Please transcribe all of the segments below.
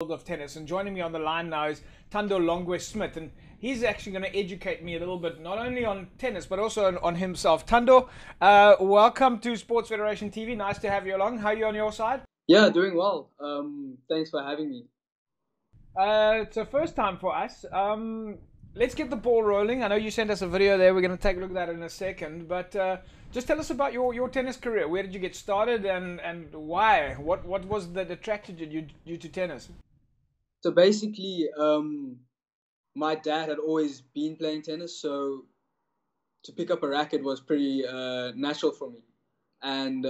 of tennis, and joining me on the line now is Thando Longwe-Smit, and he's actually going to educate me a little bit, not only on tennis but also on himself. Thando, welcome to Sports Federation TV. Nice to have you along. How are you on your side? Yeah, doing well. Thanks for having me. It's a first time for us. Let's get the ball rolling. I know you sent us a video there. We're going to take a look at that in a second. But just tell us about your tennis career. Where did you get started and why? What was that attracted you to tennis? So basically, my dad had always been playing tennis, so to pick up a racket was pretty natural for me. And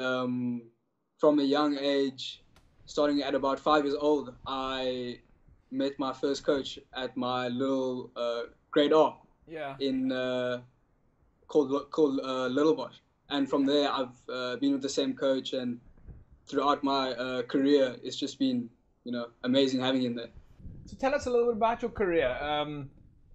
from a young age, starting at about 5 years old, I met my first coach at my little grade R Yeah. in called Little Bosch. And from there, I've been with the same coach, and throughout my career, it's just been amazing having him there. So tell us a little bit about your career.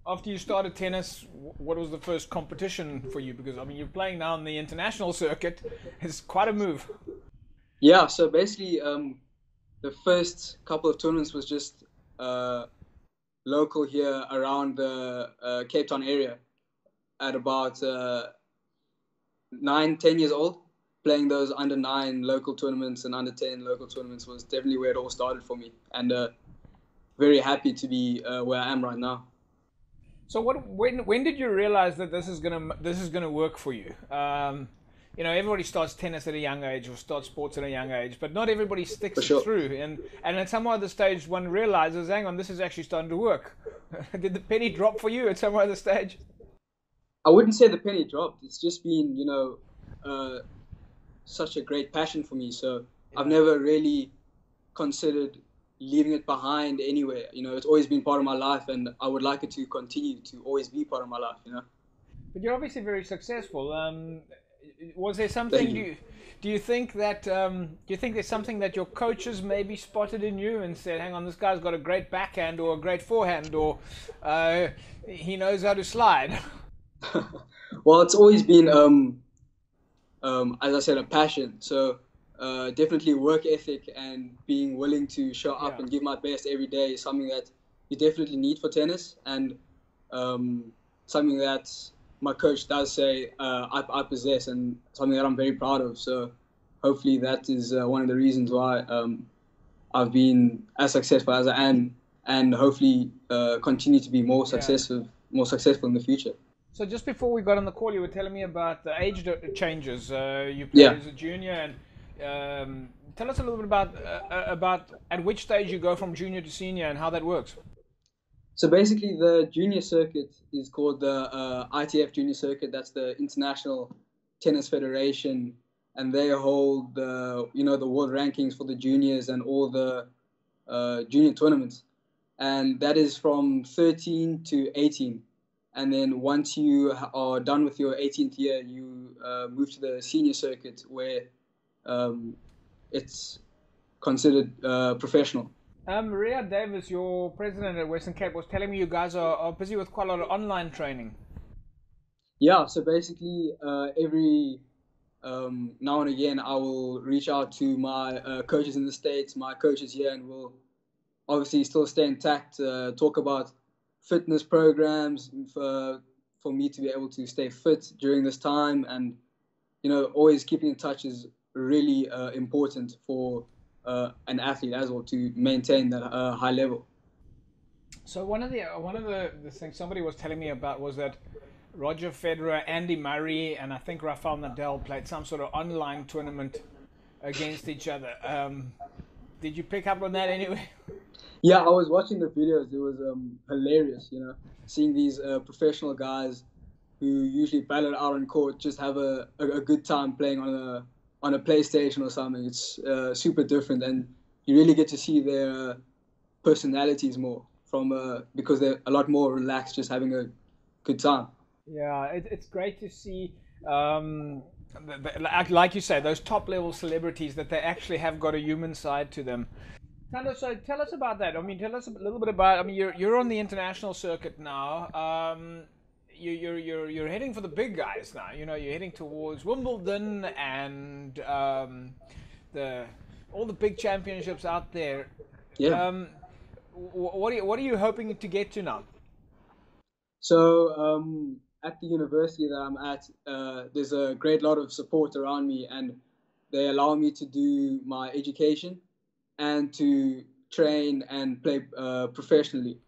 After you started tennis, what was the first competition for you? Because I mean, you're playing now on the international circuit. It's quite a move. Yeah, so basically, the first couple of tournaments was just local here around the Cape Town area at about 9, 10 years old. Playing those under 9 local tournaments and under 10 local tournaments was definitely where it all started for me, and very happy to be where I am right now. So when did you realize that this is gonna work for you? Everybody starts tennis at a young age or starts sports at a young age, but not everybody sticks For sure. it through. And at some other stage, one realizes, hang on, this is actually starting to work. Did the penny drop for you at some other stage? I wouldn't say the penny dropped. It's just been, such a great passion for me. So I've never really considered leaving it behind anywhere. It's always been part of my life, and I would like it to continue to always be part of my life. But you're obviously very successful. Was there Thank something you. do you think that do you think there's something that your coaches maybe spotted in you and said, hang on, this guy's got a great backhand or a great forehand, or he knows how to slide? Well, it's always been, as I said, a passion. So definitely work ethic and being willing to show up Yeah. and give my best every day is something that you definitely need for tennis, and something that my coach does say I possess, and something that I'm very proud of. So hopefully that is one of the reasons why I've been as successful as I am, and hopefully continue to be Yeah. more successful in the future. So just before we got on the call, you were telling me about the age changes. You played Yeah. as a junior, and tell us a little bit about at which stage you go from junior to senior and how that works. So basically, the junior circuit is called the ITF Junior Circuit. That's the International Tennis Federation, and they hold the world rankings for the juniors and all the junior tournaments. And that is from 13 to 18. And then once you are done with your 18th year, you move to the senior circuit, where it's considered professional. Maria Davis, your president at Western Cape, was telling me you guys are busy with quite a lot of online training. Yeah, so basically, every now and again, I will reach out to my coaches in the States, my coaches here, and we'll obviously still stay intact, talk about fitness programs for me to be able to stay fit during this time. And, always keeping in touch is really important for an athlete as well, to maintain that high level. So one of the things somebody was telling me about was that Roger Federer, Andy Murray, and I think Rafael Nadal played some sort of online tournament against each other. Did you pick up on that anyway? Yeah, I was watching the videos. It was hilarious, seeing these professional guys who usually battle it out on court just have a good time playing on a PlayStation or something. It's super different, and you really get to see their personalities more from because they're a lot more relaxed, just having a good time. Yeah, it's great to see, like you say, those top level celebrities that they actually have got a human side to them. Thando, so tell us about that. I mean, tell us a little bit about. I mean, you're on the international circuit now. You're heading for the big guys now. You're heading towards Wimbledon and the all the big championships out there. Yeah. Um, What are you hoping to get to now? So at the university that I'm at, there's a great lot of support around me, and they allow me to do my education and to train and play professionally.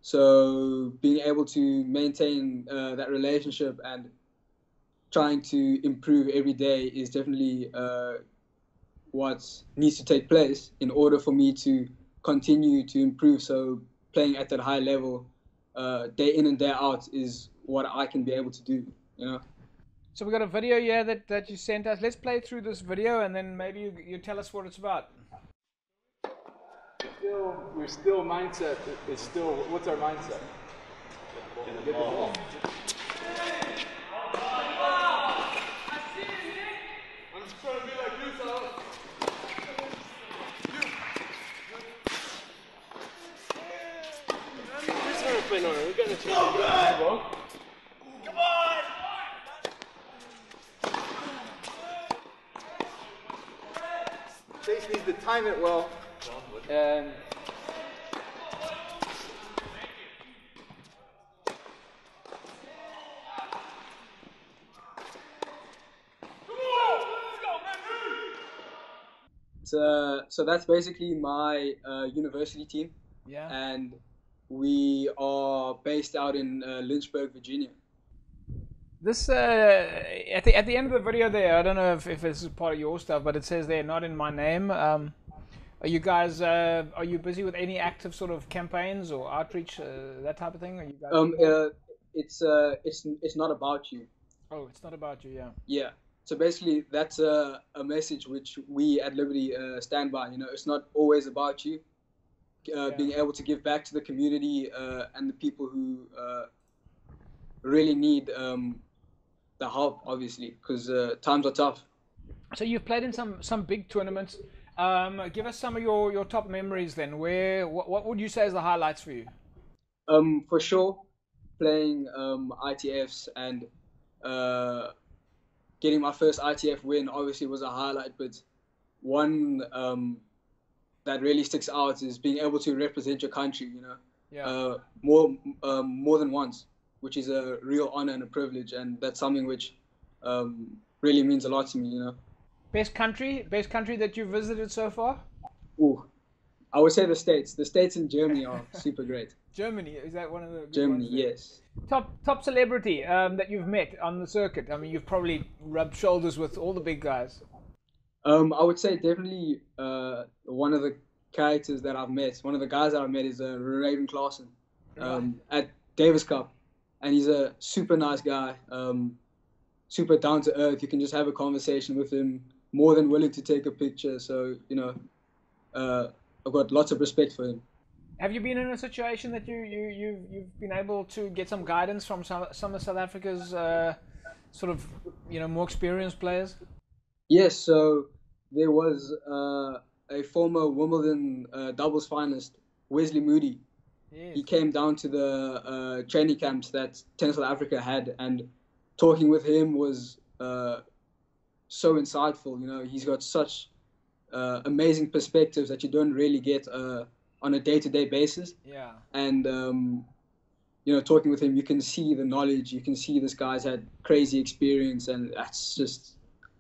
So being able to maintain that relationship and trying to improve every day is definitely what needs to take place in order for me to continue to improve. So playing at that high level, day in and day out, is what I can be able to do. You know. So we got a video here that you sent us. Let's play through this video, and then maybe you tell us what it's about. We're still mindset. It's still, what's our mindset? Get the ball. I'm just trying to be like you, Thando. We're just gonna play normal. We're gonna change the ball. Come on! Chase needs to time it well. And so that's basically my university team. Yeah. And we are based out in Lynchburg, Virginia. This at the end of the video there, I don't know if this is part of your stuff, but it says there, not in my name. Are you guys are you busy with any active sort of campaigns or outreach, that type of thing? Are you guys It's not about you. Oh, it's not about you, yeah. Yeah. So basically, that's a message which we at Liberty stand by. You know, it's not always about you. Being able to give back to the community and the people who really need the help, obviously, because times are tough. So you've played in some big tournaments. Give us some of your top memories then. What would you say is the highlights for you? For sure, playing ITFs and getting my first ITF win obviously was a highlight, but one that really sticks out is being able to represent your country, you know, more than once, which is a real honor and a privilege, and that's something which really means a lot to me, you know. Best country that you've visited so far? Ooh, I would say the States. The States and Germany are super great. Germany, is that one of the good Germany, ones there? yes. Top celebrity that you've met on the circuit. I mean, you've probably rubbed shoulders with all the big guys. I would say definitely one of the characters that I've met, one of the guys that I've met is Raven Klaassen at Davis Cup, and he's a super nice guy, super down to earth. You can just have a conversation with him, more than willing to take a picture. So, you know, I've got lots of respect for him. Have you been in a situation that you've been able to get some guidance from some of South Africa's sort of, you know, more experienced players? Yes, so there was a former Wimbledon doubles finalist, Wesley Moody. Yes. He came down to the training camps that Tennis South Africa had, and talking with him was so insightful. You know, he's got such amazing perspectives that you don't really get on a day-to-day basis. Yeah. And you know, talking with him, you can see the knowledge. You can see this guy's had crazy experience, and that's just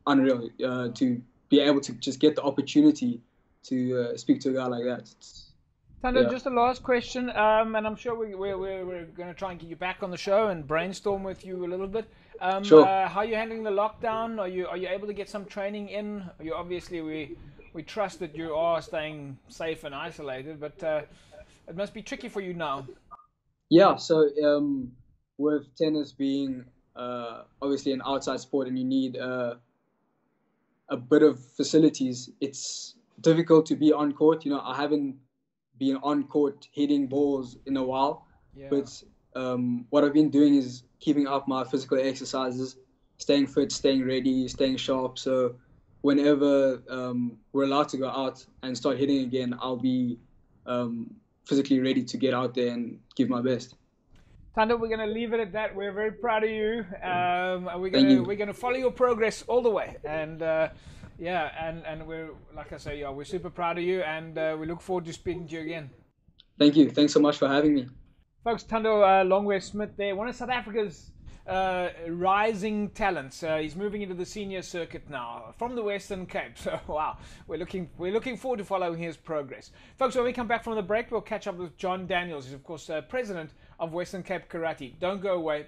unreal to be able to just get the opportunity to speak to a guy like that. Thando, just a last question, and I'm sure we're going to try and get you back on the show and brainstorm with you a little bit. Sure. How are you handling the lockdown? Are you able to get some training in? You obviously we trust that you are staying safe and isolated, but it must be tricky for you now. Yeah. So with tennis being obviously an outside sport, and you need a bit of facilities, it's difficult to be on court. You know, I haven't been on court hitting balls in a while, but what I've been doing is keeping up my physical exercises, staying fit, staying ready, staying sharp. So whenever we're allowed to go out and start hitting again, I'll be physically ready to get out there and give my best. Thando, we're going to leave it at that. We're very proud of you. We're going to follow your progress all the way. And Yeah, and we're, like I say, yeah, we're super proud of you, and we look forward to speaking to you again. Thank you. Thanks so much for having me. Folks, Thando Longwe-Smit there, one of South Africa's rising talents. He's moving into the senior circuit now from the Western Cape. So wow, we're looking forward to following his progress. Folks, when we come back from the break, we'll catch up with John Daniels. He's of course president of Western Cape Karate. Don't go away.